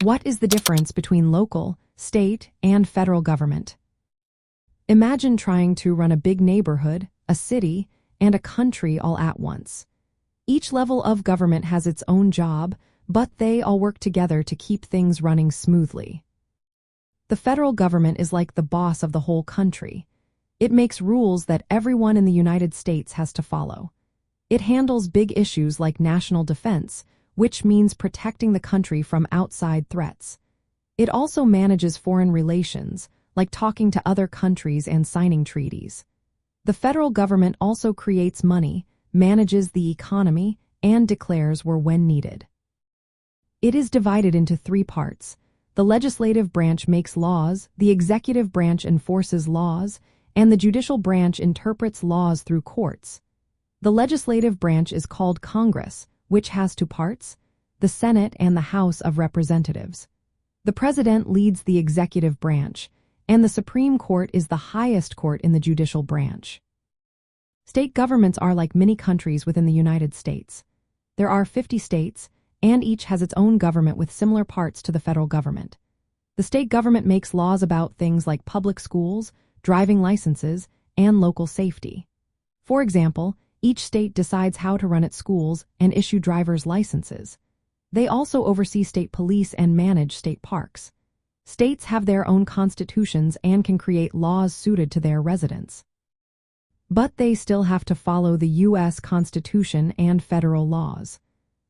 What is the difference between local, state, and federal government? Imagine trying to run a big neighborhood, a city, and a country all at once. Each level of government has its own job, but they all work together to keep things running smoothly. The federal government is like the boss of the whole country. It makes rules that everyone in the United States has to follow. It handles big issues like national defense, which means protecting the country from outside threats. It also manages foreign relations, like talking to other countries and signing treaties. The federal government also creates money, manages the economy, and declares war when needed. It is divided into three parts. The legislative branch makes laws, the executive branch enforces laws, and the judicial branch interprets laws through courts. The legislative branch is called Congress, which has two parts, the Senate and the House of Representatives. The President leads the executive branch, and the Supreme Court is the highest court in the judicial branch. State governments are like mini countries within the United States. There are 50 states, and each has its own government with similar parts to the federal government. The state government makes laws about things like public schools, driving licenses, and local safety. For example, each state decides how to run its schools and issue driver's licenses. They also oversee state police and manage state parks. States have their own constitutions and can create laws suited to their residents. But they still have to follow the U.S. Constitution and federal laws.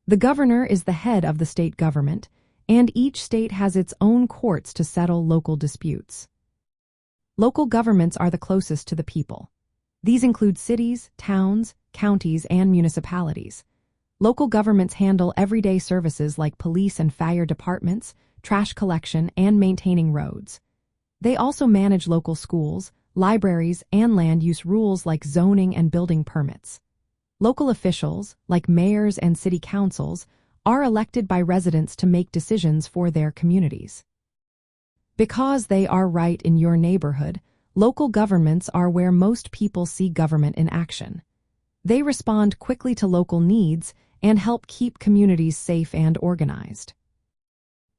The governor is the head of the state government, and each state has its own courts to settle local disputes. Local governments are the closest to the people. These include cities, towns, counties, and municipalities. Local governments handle everyday services like police and fire departments, trash collection, and maintaining roads. They also manage local schools, libraries, and land use rules like zoning and building permits. Local officials, like mayors and city councils, are elected by residents to make decisions for their communities. Because they are right in your neighborhood, local governments are where most people see government in action. They respond quickly to local needs and help keep communities safe and organized.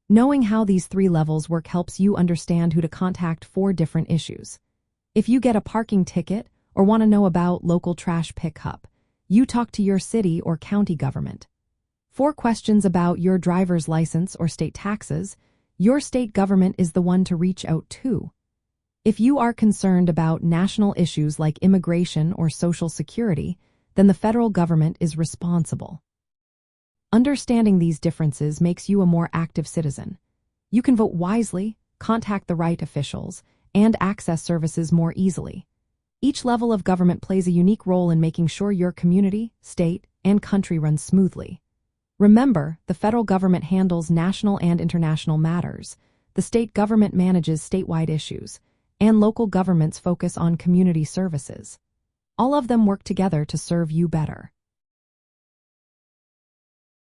Knowing how these three levels work helps you understand who to contact for different issues. If you get a parking ticket or want to know about local trash pickup, you talk to your city or county government. For questions about your driver's license or state taxes, your state government is the one to reach out to. If you are concerned about national issues like immigration or social security, then the federal government is responsible. Understanding these differences makes you a more active citizen. You can vote wisely, contact the right officials, and access services more easily. Each level of government plays a unique role in making sure your community, state, and country runs smoothly. Remember, the federal government handles national and international matters, the state government manages statewide issues, and local governments focus on community services. All of them work together to serve you better.